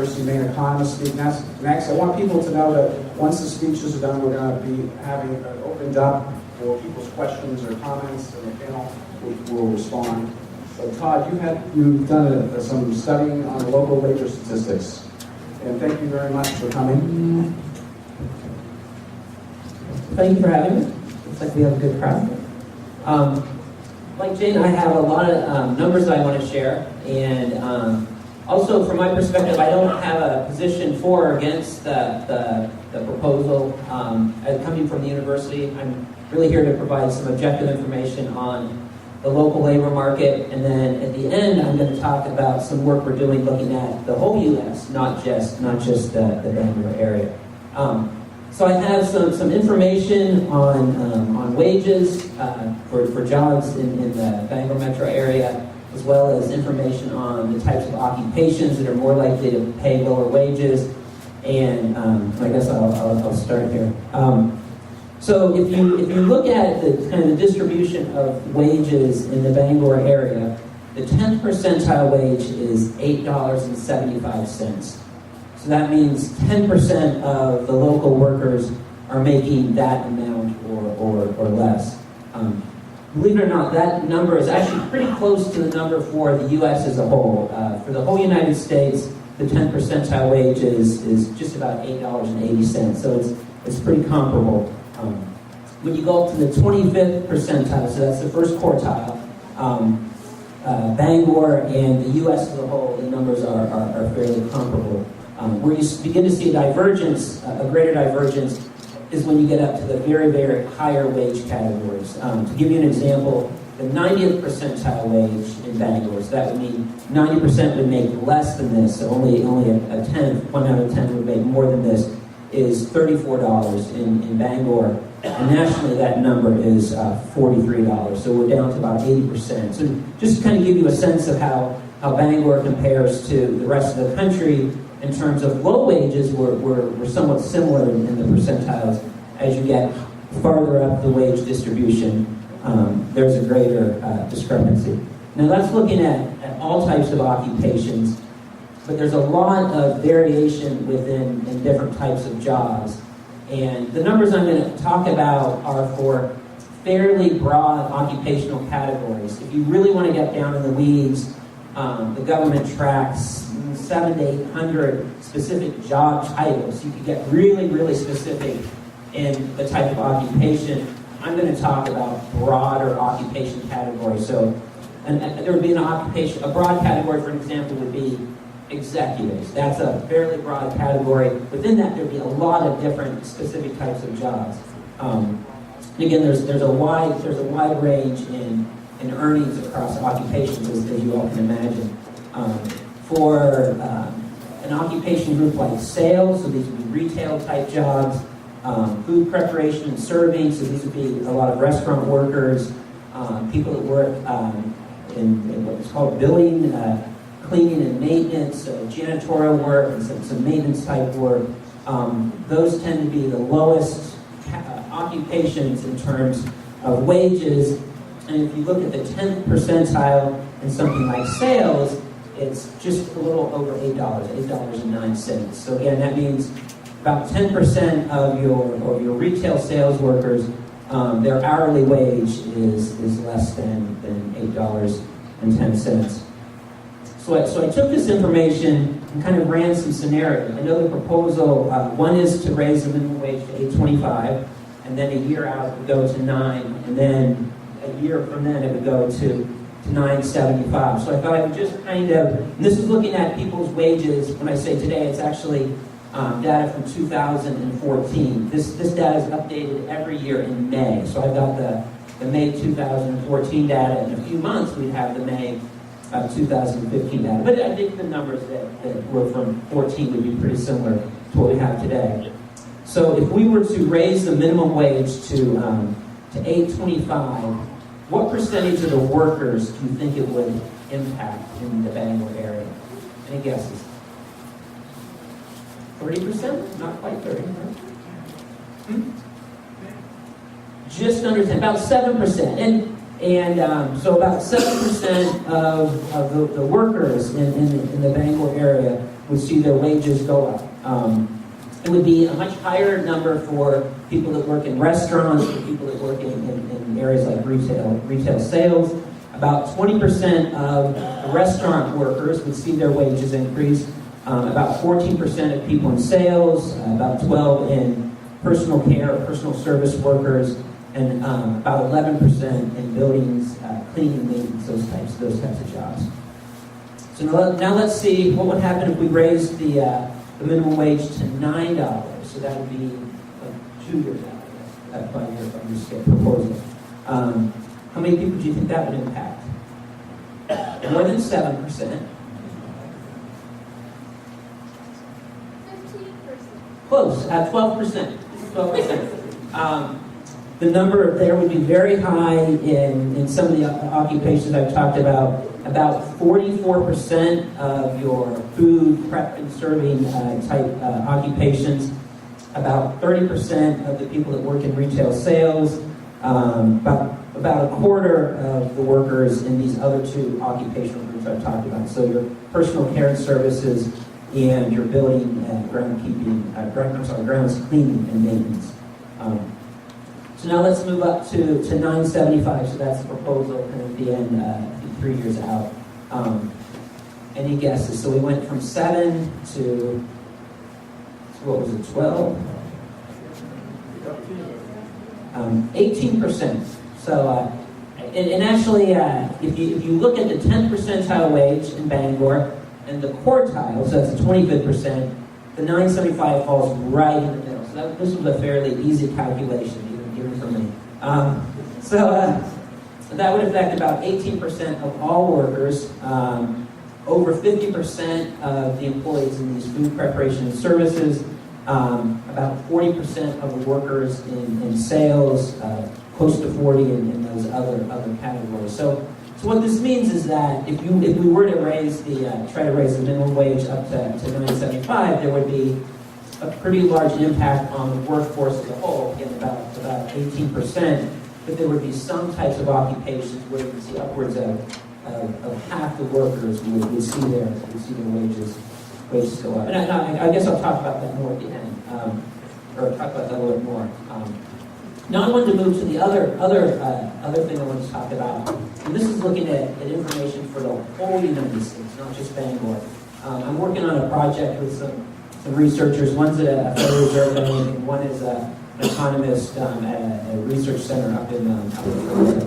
University main economist speak next. I want people to know that once the speeches are done, we're going to be having it opened up for people's questions or comments, and the panel will respond. So Todd, you've done some studying on the local labor statistics, and thank you very much for coming. Thank you for having me. Looks like we have a good crowd. Like Jane, I have a lot of numbers that I want to share, and also from my perspective, I don't have a position for or against the proposal. Coming from the university, I'm really here to provide some objective information on the local labor market, and then at the end, I'm going to talk about some work we're doing looking at the whole U.S., not just the Bangor area. So I have some information on wages for jobs in the Bangor metro area, as well as information on the types of occupations that are more likely to pay lower wages. And I guess I'll start here. So if you look at the kind of the distribution of wages in the Bangor area, the 10th percentile wage is $8.75. So that means 10% of the local workers are making that amount or less. Believe it or not, that number is actually pretty close to the number for the U.S. as a whole. For the whole United States, the 10th percentile wage is just about $8.80. So it's pretty comparable. When you go up to the 25th percentile, so that's the first quartile, Bangor and the U.S. as a whole, the numbers are fairly comparable. Where you begin to see a divergence, a greater divergence, is when you get up to the very, very higher wage categories. To give you an example, the 90th percentile wage in Bangor, so that would mean 90% would make less than this, so only a tenth, 1 out of 10 would make more than this, is $34 in Bangor. And nationally, that number is $43. So we're down to about 80%. So just to kind of give you a sense of how Bangor compares to the rest of the country, in terms of low wages, we're somewhat similar in the percentiles. As you get farther up the wage distribution, there's a greater discrepancy. Now that's looking at all types of occupations, but there's a lot of variation in different types of jobs. And the numbers I'm going to talk about are for fairly broad occupational categories. If you really want to get down in the weeds, the government tracks 700 to 800 specific job titles. You could get really, really specific in the type of occupation. I'm going to talk about broader occupation categories. So there would be a broad category, for example, would be executives. That's a fairly broad category. Within that, there'd be a lot of different specific types of jobs. And again, there's a wide range in earnings across occupations, as you all can imagine. For an occupation group like sales, so these would be retail type jobs, food preparation and serving, so these would be a lot of restaurant workers, people that work in what's called billing, cleaning and maintenance, janitorial work, and some maintenance type work. Those tend to be the lowest occupations in terms of wages. And if you look at the 10th percentile in something like sales, it's just a little over $8.09. So again, that means about 10% of your retail sales workers, their hourly wage is less than $8.10. So I took this information and kind of ran some scenarios. I know the proposal, one is to raise the minimum wage to $8.25, and then a year out it would go to $9, and then a year from then it would go to $9.75. So I thought I would just kind of, and this is looking at people's wages. When I say today, it's actually data from 2014. This data is updated every year in May. So I've got the May 2014 data. In a few months, we'd have the May 2015 data. But I think the numbers that were from 14 would be pretty similar to what we have today. So if we were to raise the minimum wage to $8.25, what percentage of the workers do you think it would impact in the Bangor area? Any guesses? 30%? Not quite 30, right? Just under 10, about 7%. And so about 7% of the workers in the Bangor area would see their wages go up. It would be a much higher number for people that work in restaurants, for people that work in areas like retail sales. About 20% of the restaurant workers would see their wages increase. About 14% of people in sales, about 12% in personal care or personal service workers, and about 11% in buildings, cleaning, maintenance, those types of jobs. So now let's see what would happen if we raised the minimum wage to $9. So that would be like 2 years out by your proposal. How many people do you think that would impact? More than 7%. 15%. Close, at 12%. 12%. The number there would be very high in some of the occupations I've talked about. About 44% of your food prep and serving type occupations. About 30% of the people that work in retail sales. About a quarter of the workers in these other two occupational groups I've talked about. So your personal care and services and your building and grounds cleaning and maintenance. So now let's move up to 975. So that's the proposal, and at the end, 3 years out. Any guesses? So we went from 7 to what was it? 12. 18%. So, and actually, if you look at the 10th percentile wage in Bangor and the quartile, so that's the 25th%, the 975 falls right in the middle. So this was a fairly easy calculation, even for me. So that would affect about 18% of all workers, over 50% of the employees in these food preparation and services, about 40% of the workers in sales, close to 40 in those other categories. So what this means is that if we were to try to raise the minimum wage up to $9.75, there would be a pretty large impact on the workforce as a whole, again about 18%, but there would be some types of occupations where you can see upwards of half the workers would see their wages go up. And I guess I'll talk about that more at the end, or talk about that a little bit more. Now I wanted to move to the other thing I want to talk about, and this is looking at information for the whole United States, not just Bangor. I'm working on a project with some researchers. One's at a Federal Reserve Bank, and one is an economist at a research center up in Florida.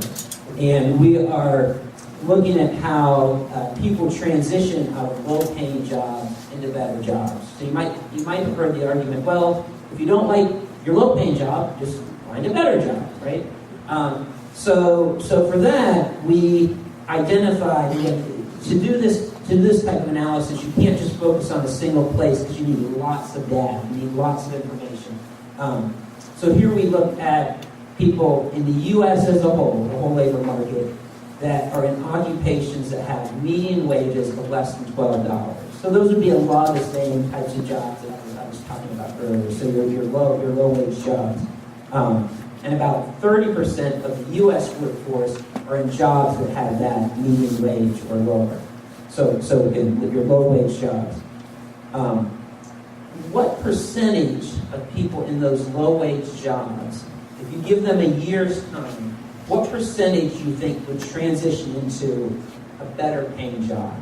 And we are looking at how people transition out of low-paying jobs into better jobs. So you might have heard the argument, well, if you don't like your low-paying job, just find a better job, right? So for that, we identified to do this type of analysis, you can't just focus on a single place because you need lots of data, you need lots of information. So here we look at people in the U.S. as a whole, the whole labor market, that are in occupations that have median wages of less than $12. So those would be a lot of the same types of jobs that I was talking about earlier. So your low wage jobs. And about 30% of the U.S. workforce are in jobs that have that median wage or lower. So again, with your low wage jobs. What percentage of people in those low wage jobs, if you give them a year's time, what percentage do you think would transition into a better paying job?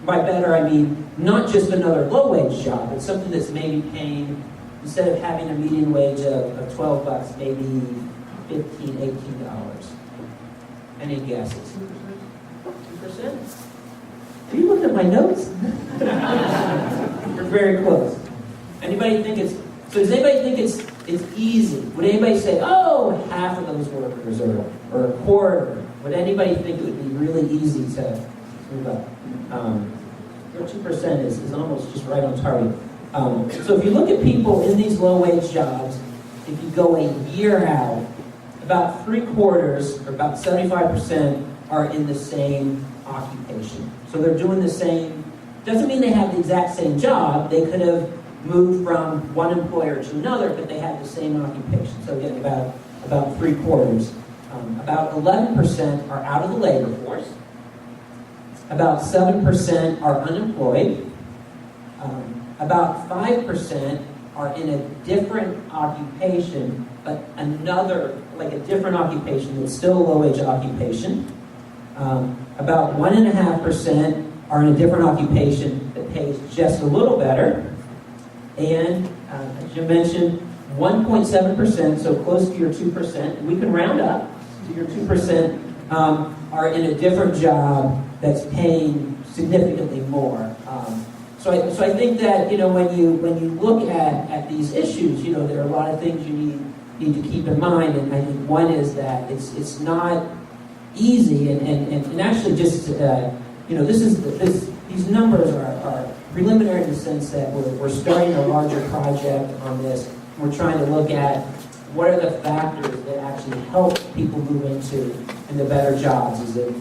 By better, I mean not just another low wage job, but something that's maybe paying, instead of having a median wage of $12, maybe $15, $18. Any guesses? 2%? Are you looking at my notes? You're very close. Anybody think does anybody think it's easy? Would anybody say, oh, half of those workers or a quarter? Would anybody think it would be really easy to move up? Your 2% is almost just right on target. So if you look at people in these low-wage jobs, if you go a year out, about 3/4, or about 75%, are in the same occupation. So they're doing the same. Doesn't mean they have the exact same job. They could have moved from one employer to another, but they had the same occupation. So again, about 3/4. About 11% are out of the labor force. About 7% are unemployed. About 5% are in a different occupation, but a different occupation that's still a low-wage occupation. About 1.5% are in a different occupation that pays just a little better. And as Jim mentioned, 1.7%, so close to your 2%, we can round up to your 2%, are in a different job that's paying significantly more. So I think that, when you look at these issues, there are a lot of things you need to keep in mind. And I think one is that it's not easy, and actually just these numbers are preliminary in the sense that we're starting a larger project on this. We're trying to look at what are the factors that actually help people move into better jobs. Is it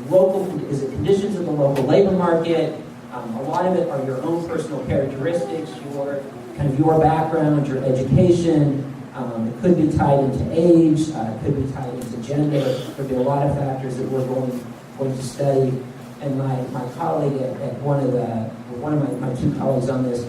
conditions of the local labor market? A lot of it are your own personal characteristics, your background, your education. It could be tied into age. It could be tied into gender. There could be a lot of factors that we're going to study. And my colleague at one of my two colleagues on this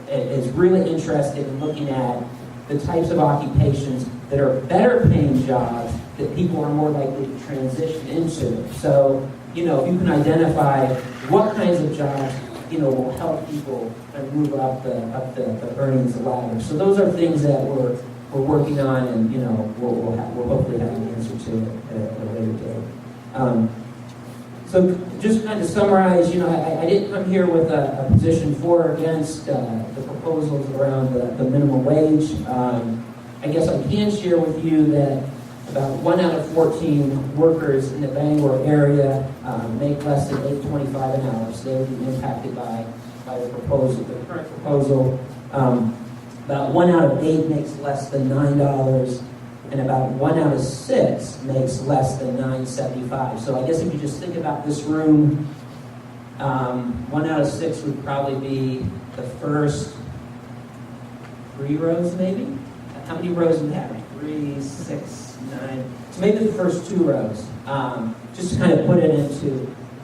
is really interested in looking at the types of occupations that are better paying jobs that people are more likely to transition into. So, if you can identify what kinds of jobs, will help people and move up the earnings ladder. So those are things that we're working on, and we'll hopefully have an answer to at a later date. So just kind of summarize, I didn't come here with a position for or against the proposals around the minimum wage. I guess I can share with you that about 1 out of 14 workers in the Bangor area make less than $8.25 an hour, so they would be impacted by the current proposal. About 1 out of 8 makes less than $9, and about 1 out of 6 makes less than $9.75. So I guess if you just think about this room, 1 out of 6 would probably be the first 3 rows, maybe? How many rows do we have? 3, 6, 9. So maybe the first 2 rows, just to kind of put it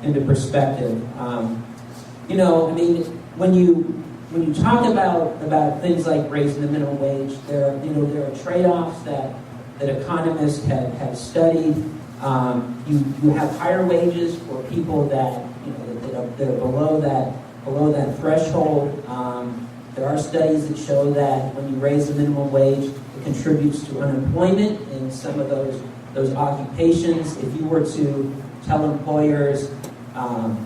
into perspective. When you talk about things like raising the minimum wage, there are trade-offs that economists have studied. You have higher wages for people that are below that threshold. There are studies that show that when you raise the minimum wage, it contributes to unemployment in some of those occupations. If you were to tell employers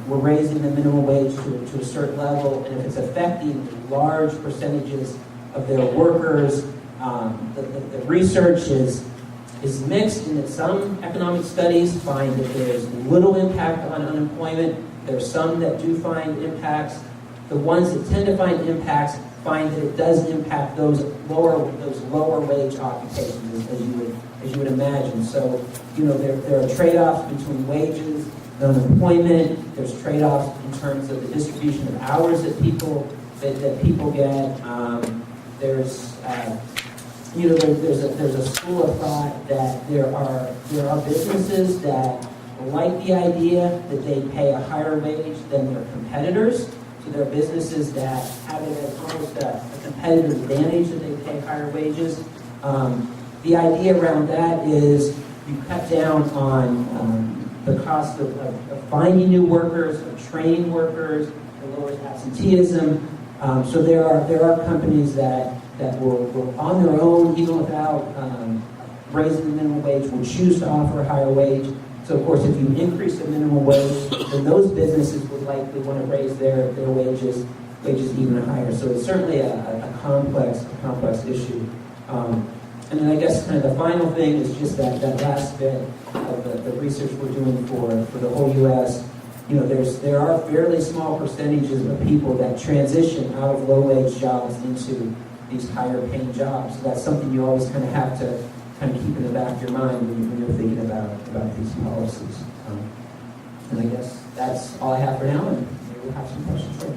we're raising the minimum wage to a certain level, and if it's affecting large percentages of their workers, the research is mixed in that some economic studies find that there's little impact on unemployment. There's some that do find impacts. The ones that tend to find impacts find that it does impact those lower wage occupations, as you would imagine. So, there are trade-offs between wages and unemployment. There's trade-offs in terms of the distribution of hours that people get. There's a school of thought that there are businesses that like the idea that they pay a higher wage than their competitors. So there are businesses that have it as almost a competitive advantage that they pay higher wages. The idea around that is you cut down on the cost of finding new workers, of training workers, it lowers absenteeism. So there are companies that will on their own, even without raising the minimum wage, will choose to offer a higher wage. So of course, if you increase the minimum wage, then those businesses would likely want to raise their wages even higher. So it's certainly a complex issue. And then I guess kind of the final thing is just that last bit of the research we're doing for the whole U.S. There are fairly small percentages of people that transition out of low-wage jobs into these higher-paying jobs. So that's something you always kind of have to kind of keep in the back of your mind when you're thinking about these policies. And I guess that's all I have for now, and maybe we'll have some questions later.